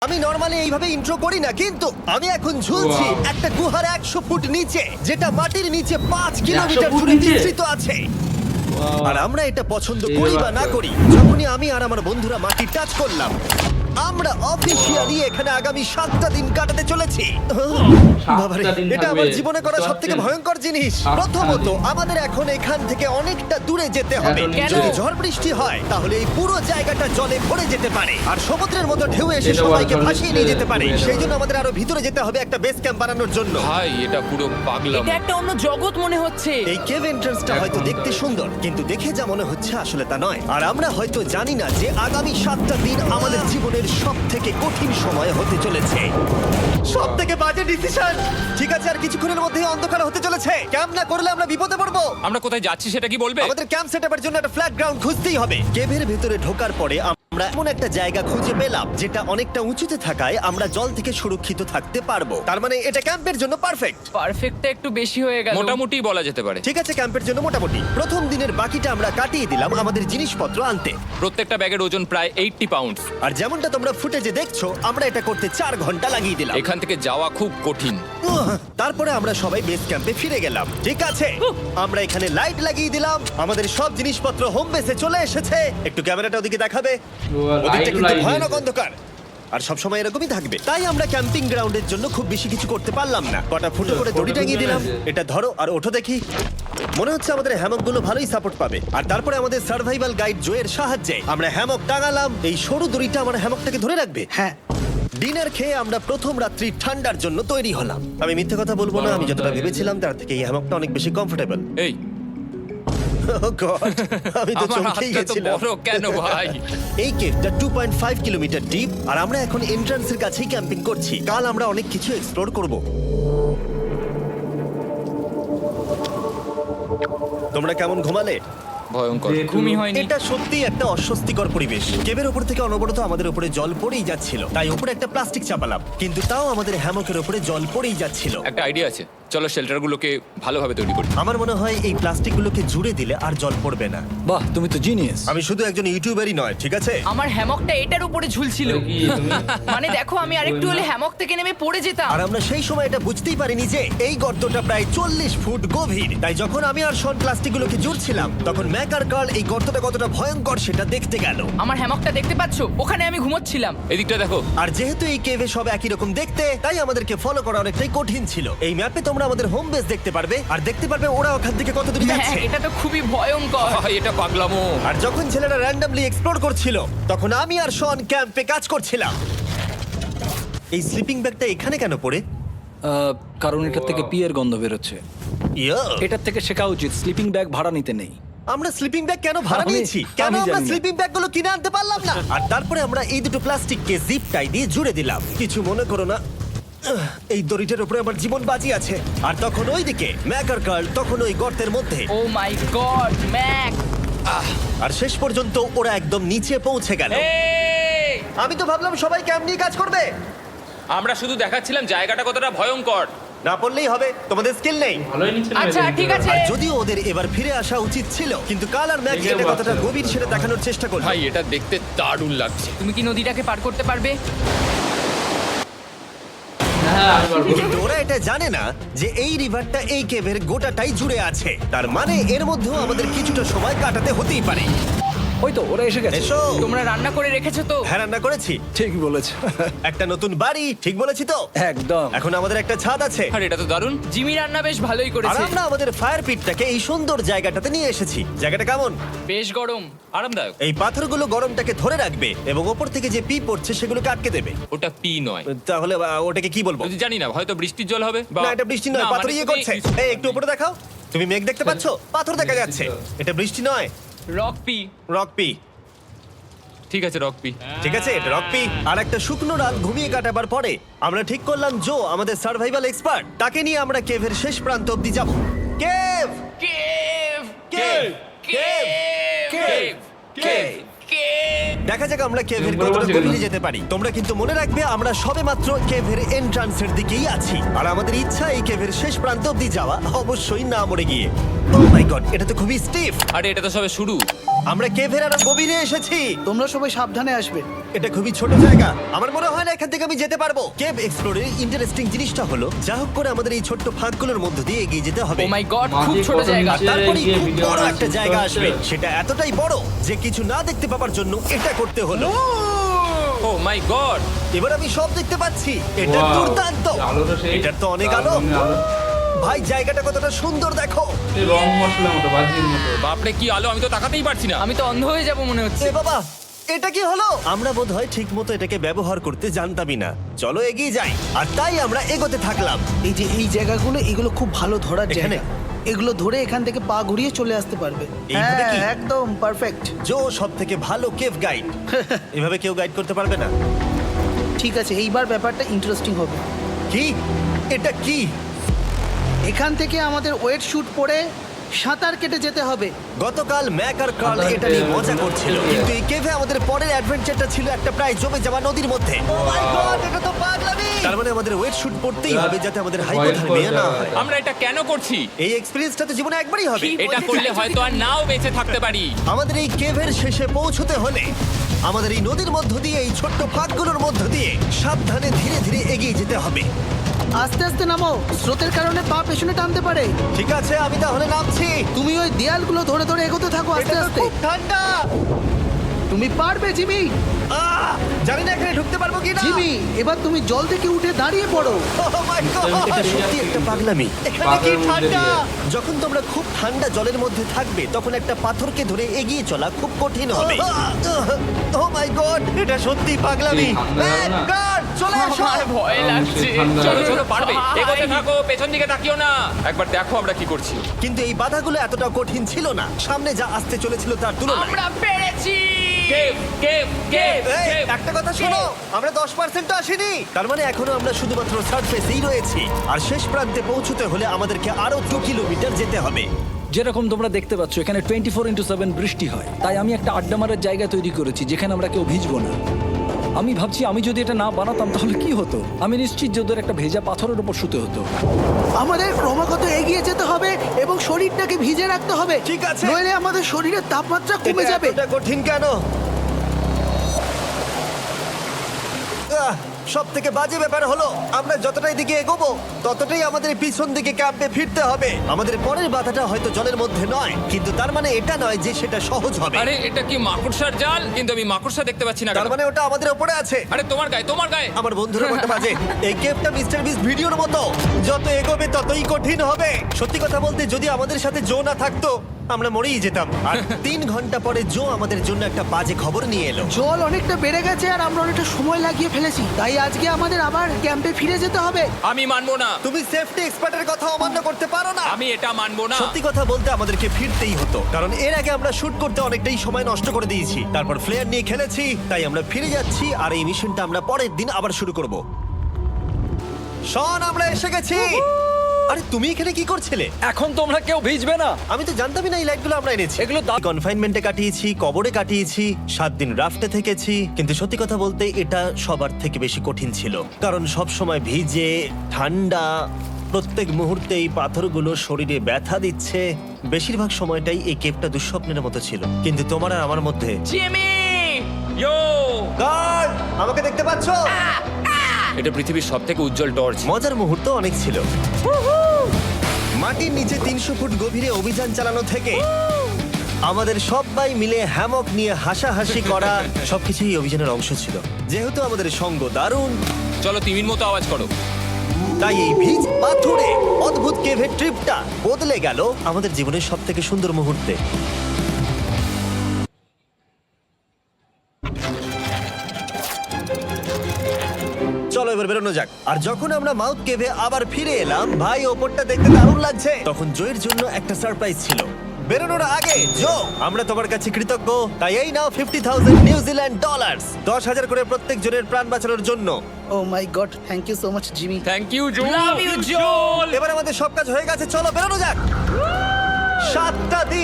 আমি নরমালি এইভাবে ইন্ট্রো করি না, কিন্তু আমি এখন ঝুলছি Wow. একটা গুহার 100 ফুট নিচে, যেটা মাটির নিচে 5 কিলোমিটার 100 ফুট জুড়ে নিচে? বিস্তৃত আছে। Wow. আর আমরা এটা পছন্দ এই করি বা ব্যাপারটা। না করি, যখনই আমি আর আমার বন্ধুরা মাটি টাচ করলাম, আমরা অফিসিয়ালি এখানে আগামী 7টা দিন কাটাতে চলেছি। বাবারে, দিন এটা থাকবে। আমার জীবনে করা বুঝতে সবথেকে পারছেন? ভয়ঙ্কর জিনিস। 7টা প্রথমত দিন। আমাদের এখন এখান থেকে অনেকটা দূরে যেতে হবে। কেন? যদি ঝড় বৃষ্টি হয় তাহলে এই পুরো জায়গাটা জলে ভরে যেতে পারে, আর সমুদ্রের মতো ঢেউ এসে এটা সবাইকে জলে ভাসিয়ে নিয়ে যেতে পারে। ডুবে যাবে। সেই জন্য আমাদের আরো ভিতরে যেতে হবে একটা বেস ক্যাম্প বানানোর জন্য। ভাই এটা পুরো পাগলাম। এটা একটা অন্য জগৎ মনে হচ্ছে। এই কেভ এন্ট্রান্সটা হয়তো দেখতে সুন্দর, কিন্তু দেখে যা মনে হচ্ছে আসলে তা নয়। আর আমরা হয়তো জানি না যে আগামী 7টা দিন আমাদের জীবনের সব থেকে কঠিন সময় হতে চলেছে। সব থেকে বাজে ডিসিশন। ঠিক আছে, আর কিছুক্ষণের মধ্যেই অন্ধকার হতে চলেছে। ক্যাম্প না করলে আমরা বিপদে পড়বো। আমরা কোথায় যাচ্ছি সেটা কি বলবে? আমাদের ক্যাম্প সেটআপের জন্য একটা ফ্ল্যাট গ্রাউন্ড খুঁজতেই হবে। কেভের ভেতরে ঢোকার পরে আমরা এমন একটা জায়গা খুঁজে পেলাম যেটা অনেকটা উঁচুতে থাকায় আমরা জল থেকে সুরক্ষিত থাকতে পারবো। তার মানে এটা ক্যাম্পের জন্য পারফেক্ট। পারফেক্টটা একটু বেশি হয়ে গেল। মোটামুটি বলা যেতে পারে। ঠিক আছে, ক্যাম্পের জন্য মোটামুটি। প্রথম দিনের বাকিটা আমরা কাটিয়ে দিলাম আমাদের জিনিসপত্র আনতে। প্রত্যেকটা ব্যাগের ওজন প্রায় 80 পাউন্ড। আর যেমনটা তোমরা ফুটেজে দেখছো, আমরা এটা করতে 4 ঘন্টা লাগিয়ে দিলাম। এখান থেকে যাওয়া খুব কঠিন। তারপরে আমরা সবাই বেস ক্যাম্পে ফিরে গেলাম। ঠিক আছে, আমরা এখানে লাইট লাগিয়ে দিলাম। আমাদের সব জিনিসপত্র হোম বেসে চলে এসেছে। একটু ক্যামেরাটা ওদিকে দেখাবে। ওদিকটা কিন্তু ভয়ানক অন্ধকার, আর সবসময় এরকমই থাকবে। তাই আমরা ক্যাম্পিং গ্রাউন্ডের জন্য খুব বেশি কিছু করতে পারলাম না। কটা ফুটো করে দড়ি টাঙিয়ে দিলাম। এটা ধরো আর ওঠো দেখি। মনে হচ্ছে আমাদের হ্যামকগুলো ভালোই সাপোর্ট পাবে। আর তারপরে আমাদের সার্ভাইভাল গাইড জোয়ের সাহায্যে আমরা হ্যামক টাঙালাম। এই সরু দড়িটা আমার হ্যামকটাকে ধরে রাখবে। হ্যাঁ। ডিনার খেয়ে আমরা প্রথম রাত্রি ঠান্ডার জন্য তৈরি হলাম। আমি মিথ্যে কথা বলবো না, আমি যতটা ভেবেছিলাম তার থেকে এই হ্যামকটা অনেক বেশি কমফোর্টেবল। এই আমি তো আমার চমকেই হাতটা তো গেছিলাম। বড় কেন ভাই? এই কেভটা 2.5 কিলোমিটার ডিপ, আর আমরা এখন এন্ট্রান্সের কাছেই ক্যাম্পিং করছি। কাল আমরা অনেক কিছু এক্সপ্লোর করব। তোমরা কেমন ঘুমালে? ভয়ঙ্কর। ঘুমই হয়নি। এটা সত্যি একটা অস্বস্তিকর পরিবেশ। কেবের ওপর থেকে অনবরত আমাদের উপরে জল পড়েই যাচ্ছিল, তাই উপরে একটা প্লাস্টিক চাপালাম, কিন্তু তাও আমাদের হ্যামকের উপরে জল পড়েই যাচ্ছিল। একটা আইডিয়া আছে, চলো শেল্টারগুলোকে ভালোভাবে তৈরি করি। আমার মনে হয় এই প্লাস্টিকগুলোকে জুড়ে দিলে আর জল পড়বে না। বাহ, তুমি তো জিনিয়াস। আমি শুধু একজন ইউটিউবারই নয়, ঠিক আছে? আমার হ্যামকটা এটার উপরে ঝুলছিল। মানে দেখো, আমি আরেকটু হলে হ্যামক থেকে নেমে পড়ে যেতাম। আর আমরা সেই সময় এটা বুঝতেই পারিনি যে এই গর্তটা প্রায় 40 ফুট গভীর। তাই যখন আমি আর শন প্লাস্টিকগুলোকে জুড়ছিলাম, তখন ম্যাক আর কার্ল এই গর্তটা কতটা ভয়ঙ্কর সেটা দেখতে গেল। আমার হ্যামকটা দেখতে পাচ্ছো? ওখানে আমি ঘুমোচ্ছিলাম। এদিকটা দেখো। আর যেহেতু এই কেভে সব একই রকম দেখতে, তাই আমাদেরকে ফলো করা অনেকটাই কঠিন ছিল। এই ম্যাপে তোমরা আমাদের হোম বেস দেখতে পারবে, আর দেখতে পারবে ওরা ওখান থেকে কত দূরে হ্যাঁ, যাচ্ছে। এটা তো খুবই ভয়ঙ্কর। ভাই এটা পাগলামো। আর যখন ছেলেরা র্যান্ডমলি এক্সপ্লোর করছিল, তখন আমি আর শন ক্যাম্পে কাজ করছিলাম। এই স্লিপিং ব্যাগটা এখানে কেন পড়ে? কারণ এটার থেকে পিয়ের গন্ধ বেরোচ্ছে। ইয়া, এটার থেকে শেখা উচিত স্লিপিং ব্যাগ ভাড়া নিতে নেই। আমরা স্লিপিং ব্যাগ কেন ভাড়া আমি- নিয়েছি? কেন আমি আমরা জানি না। স্লিপিং ব্যাগগুলো কিনে আনতে পারলাম না? আর তারপরে আমরা এই দুটো প্লাস্টিককে জিপ টাই দিয়ে জুড়ে দিলাম। কিছু মনে করো না, এই দড়িটার উপরে আমার জীবন বাজি আছে। আর তখন ওইদিকে ম্যাক আর কার্ল তখন ওই গর্তের মধ্যে। ও মাই গড, ম্যাক! আর শেষ পর্যন্ত ওরা একদম নিচে পৌঁছে গেল। এই! আমি তো ভাবলাম সবাই ক্যাম্প নিয়ে কাজ করবে। আমরা শুধু দেখাচ্ছিলাম জায়গাটা কতটা ভয়ঙ্কর। না পড়লেই হবে, তোমাদের স্কিল নেই। ভালোই নিচ্ছে না আচ্ছা, এদিকে। ঠিক আছে। আর যদিও ওদের এবার ফিরে আসা উচিত ছিল, কিন্তু কাল আর ম্যাক এই যে এটা কতটা বাচ্চা। গভীর সেটা দেখানোর চেষ্টা করলো। ভাই এটা দেখতে দারুণ লাগছে। তুমি কি নদীটাকে পার করতে পারবে? হ্যাঁ, আমি পারবো। কিন্তু ওরা এটা জানে না যে এই রিভারটা এই কেভের গোটাটাই জুড়ে আছে। তার মানে এর মধ্যেও আমাদের কিছুটা সময় কাটাতে হতেই পারে। ওই তো ওরা এসে গেছে। এসো। তোমরা রান্না করে রেখেছো তো? হ্যাঁ, রান্না করেছি। ঠিক বলেছ। একটা নতুন বাড়ি, ঠিক বলেছি তো? একদম। এখন আমাদের একটা ছাদ আছে। আর এটা তো দারুণ। জিমি রান্না বেশ ভালোই আর করেছে। আমরা আমাদের ফায়ার পিটটাকে এই সুন্দর জায়গাটাতে নিয়ে এসেছি। জায়গাটা কেমন? বেশ গরম। আরামদায়ক। এই পাথরগুলো গরমটাকে ধরে রাখবে এবং ওপর থেকে যে পি পড়ছে সেগুলোকে আটকে দেবে। ওটা পি নয়। তাহলে ওটাকে কি বলবো? যদি জানি না, হয়তো বৃষ্টির জল হবে বা না, এটা বৃষ্টি নয়, না, পাথর মানে ইয়ে তুমি- করছে। এই একটু উপরে দেখাও। তুমি মেঘ দেখতে পাচ্ছো? পাথর দেখা যাচ্ছে। এটা বৃষ্টি নয়, রক পি। Rock P. ঠিক আছে, রক পি। ঠিক আছে, এটা রক পি। আর একটা শুকনো রাত ঘুমিয়ে কাটাবার পরে আমরা ঠিক করলাম জো আমাদের সার্ভাইভাল এক্সপার্ট, তাকে নিয়ে আমরা কেভের শেষ প্রান্ত অব্দি যাব। Cave, cave! Cave, cave! Cave, cave! Cave! দেখা যাক আমরা কেভের বরাবর কতটা ছিল না। গভীরে যেতে পারি। তোমরা কিন্তু মনে রাখবে আমরা সবেমাত্র কেভের এন্ট্রান্সের দিকেই আছি, আর আমাদের ইচ্ছা এই কেভের শেষ প্রান্ত অব্দি যাওয়া, অবশ্যই না মরে গিয়ে। ও মাই গড, এটা তো খুবই স্টিফ। আরে এটা তো সবে শুরু। আমরা কেভের আরো গভীরে এসেছি। তোমরা সবাই সাবধানে আসবে। এটা খুবই ছোট জায়গা, আমার মনে হয় না এখান থেকে আমি যেতে পারবো। কেভ এক্সপ্লোরের ইন্টারেস্টিং জিনিসটা হলো যা হোক করে আমাদের এই ছোট্ট ফাঁকগুলোর মধ্য দিয়ে এগিয়ে যেতে হবে। ও মাই গড, খুব মাঝে ছোট কত জায়গা। নিচে তারপরে গিয়ে খুব ভিডিও বড় বানানো একটা শুরু জায়গা করছে। আসবে, সেটা এতটাই বড় যে কিছু না দেখতে পাওয়ার জন্য এটা করতে হলো। ও মাই গড। এবার আমি সব দেখতে পাচ্ছি, এটা Wow! দুর্দান্ত। আলোটা সেই এটার তো অনেক আলো। দারুণ আলো। ভাই জায়গাটা কতটা সুন্দর দেখো। এই রং মশলা মতো বাজির মতো। বাপরে কি আলো, আমি তো তাকাতেই পারছি না। আমি তো অন্ধ হয়ে যাব মনে হচ্ছে। এ বাবা, এটা কি হলো? আমরা বোধহয় ঠিক মতো এটাকে ব্যবহার করতে জানতামই না। চলো এগিয়ে যাই, আর তাই আমরা এগোতে থাকলাম। এই যে এই জায়গাগুলো, এগুলো খুব ভালো ধরার এখানে? জায়গা। এগুলো ধরে এখান থেকে পা ঘুরিয়ে চলে আসতে পারবে। এইভাবে কি? হ্যাঁ, একদম পারফেক্ট। জো সব থেকে ভালো কেভ গাইড। এভাবে কেউ গাইড করতে পারবে না। ঠিক আছে, এইবার ব্যাপারটা ইন্টারেস্টিং হবে। কি? এটা কি? এখান থেকে আমাদের ওয়েট শুট পরে সাঁতার কেটে যেতে হবে। গতকাল ম্যাক আর কার্ল এটা নিয়ে মজা করছিল, কিন্তু এই কেভে আমাদের পরের অ্যাডভেঞ্চারটা ছিল একটা প্রায় জমে যাওয়া নদীর মধ্যে। ও মাই গড, এটা তো পাগলামি! তার মানে আমাদের ওয়েট শুট পড়তেই হবে যাতে আমাদের হাইপোথার্মিয়া না হয়। আমরা এটা কেন করছি? এই এক্সপেরিয়েন্সটা তো জীবনে একবারই হবে। এটা করলে হয়তো আর নাও বেঁচে থাকতে পারি। আমাদের এই কেভের শেষে পৌঁছতে হলে আমাদের এই নদীর মধ্য দিয়ে, এই ছোট্ট ফাঁকগুলোর মধ্য দিয়ে সাবধানে ধীরে ধীরে এগিয়ে যেতে হবে। আস্তে আস্তে নামো, স্রোতের কারণে পা পেছনে টানতে পারে। ঠিক আছে, আমি তাহলে নামছি। তুমি ওই দেয়ালগুলো ধরে ধরে এগোতে থাকো আস্তে এটা তো আস্তে। খুব ঠান্ডা। তুমি পারবে জিমি। জানি না এখানে ঢুকতে পারবো কি না। জিমি, এবার তুমি জল থেকে উঠে দাঁড়িয়ে পড়ো। এটা সত্যি একটা পাগলামি। এখানে কি পাথরের মধ্যে ঠান্ডা! দিয়ে। যখন তোমরা খুব ঠান্ডা জলের মধ্যে থাকবে তখন একটা পাথরকে ধরে এগিয়ে চলা খুব কঠিন হবে। ও মাই গড, এটা সত্যি পাগলামি। এই ঠান্ডা ম্যান, না? গার্ড, চলে এসো। আমার ভয় লাগছে। ঠান্ডা। চলো চলো, পারবে। এগোতে থাকো, পেছন দিকে তাকিও না। একবার দেখো আমরা কি করছি। কিন্তু এই বাধাগুলো এতটা কঠিন ছিল না সামনে যা আসতে চলেছিল তার তুলনায়। আমরা পেরেছি। কেভ কেভ কেভ এই, কেভ। একটা কথা শোনো, আমরা 10% আসিনি। তার মানে এখনো আমরা শুধুমাত্র সার্ফেসেই রয়েছি, আর শেষ প্রান্তে পৌঁছতে হলে আমাদেরকে আরো 2 কিলোমিটার যেতে হবে। যেরকম তোমরা দেখতে পাচ্ছ এখানে 24/7 বৃষ্টি হয়, তাই আমি একটা আড্ডা মারার জায়গা তৈরি করেছি যেখানে আমরা কেউ ভিজবো না। আমি ভাবছি আমি যদি এটা না বানাতাম তাহলে কি হতো। আমি নিশ্চিত যে ওদের একটা ভেজা পাথরের উপর শুতে হতো। আমাদের ক্রমাগত এগিয়ে যেতে হবে এবং শরীরটাকে ভিজে রাখতে হবে। ঠিক আছে। নইলে আমাদের শরীরের তাপমাত্রা কমে এটা যাবে। এতটা কঠিন কেন? সব থেকে বাজে ব্যাপার হলো আমরা যতটাই দিকে এগোবো ততটাই আমাদের পিছন দিকে ক্যাম্পে ফিরতে হবে। আমাদের পরের বাধাটা হয়তো জলের মধ্যে নয়, কিন্তু তার মানে এটা নয় যে সেটা সহজ হবে। আরে এটা কি মাকড়সার জাল? কিন্তু আমি মাকড়সা দেখতে পাচ্ছি না তার কেন? মানে ওটা আমাদের উপরে আছে। আরে তোমার গায়ে, তোমার গায়ে। আমার বন্ধুরা কত বাজে। এই গেমটা মিস্টার বিস ভিডিওর মতো, যত এগোবে ততই কঠিন হবে। সত্যি কথা বলতে যদি আমাদের সাথে জো না থাকতো আমরা মরেই যেতাম। আর 3 ঘন্টা পরে জো আমাদের জন্য একটা বাজে খবর নিয়ে এলো। জল অনেকটা বেড়ে গেছে আর আমরা অনেকটা সময় লাগিয়ে ফেলেছি, তাই আজকে আমাদের আবার ক্যাম্পে ফিরে যেতে হবে। আমি মানবো না। তুমি সেফটি এক্সপার্টের কথা অমান্য করতে পারো না। আমি এটা মানবো না। সত্যি কথা বলতে আমাদেরকে ফিরতেই হতো, কারণ এর আগে আমরা শুট করতে অনেকটাই সময় নষ্ট করে দিয়েছি। তারপর ফ্লেয়ার নিয়ে খেলেছি, তাই আমরা ফিরে যাচ্ছি আর এই মিশনটা আমরা পরের দিন আবার শুরু করব। শন, আমরা এসে গেছি। আরে তুমি এখানে কি করছিলে? এখন তোমরা কেউ ভিজবে না। আমি তো জানতামই না এই লাইটগুলো আমরা এনেছি। এগুলো কনফাইনমেন্টে কাটিয়েছি, কবরে কাটিয়েছি, 7 দিন রাফটে থেকেছি, কিন্তু সত্যি কথা বলতে এটা সবার থেকে বেশি কঠিন ছিল, কারণ সব সময় ভিজে, ঠান্ডা, প্রত্যেক মুহূর্তে এই পাথরগুলো শরীরে ব্যথা দিচ্ছে। বেশিরভাগ সময়টাই এই কেভটা দুঃস্বপ্নের মতো ছিল, কিন্তু তোমার আর আমার মধ্যে। জিমি! ইয়ো, গার্ড, আমাকে দেখতে পাচ্ছো? এটা পৃথিবীর সবথেকে উজ্জ্বল টর্চ। মজার মুহূর্ত অনেক ছিল। মাটির নিচে 300 ফুট গভীরে অভিযান চালানো থেকে আমাদের সবাই মিলে হ্যামক নিয়ে হাসাহাসি করা সবকিছুই এই অভিযানের অংশ ছিল। যেহেতু আমাদের সঙ্গ দারুণ, চলো তিমির মতো আওয়াজ করো। তাই এই ভিজ পাথুরে অদ্ভুত কেভের ট্রিপটা বদলে গেল আমাদের জীবনের সব থেকে সুন্দর মুহূর্তে। চলো এবার বেরোনো যাক। আর যখন আমরা মাউথ কেভে আবার ফিরে এলাম, ভাই ওপরটা দেখতে দারুণ লাগছে। তখন জোয়ের জন্য একটা সারপ্রাইজ ছিল। বেরোনোর আগে জো, আমরা তোমার কাছে কৃতজ্ঞ। তাই এই নাও 50,000 নিউজিল্যান্ড ডলার্স, 10,000 করে প্রত্যেক জনের প্রাণ বাঁচানোর জন্য। Oh my God, thank you so much Jimmy. Thank you Joe. Love you, Joel! এবার আমাদের সব কাজ হয়ে গেছে, চলো বেরোনো যাক। 7টা দিন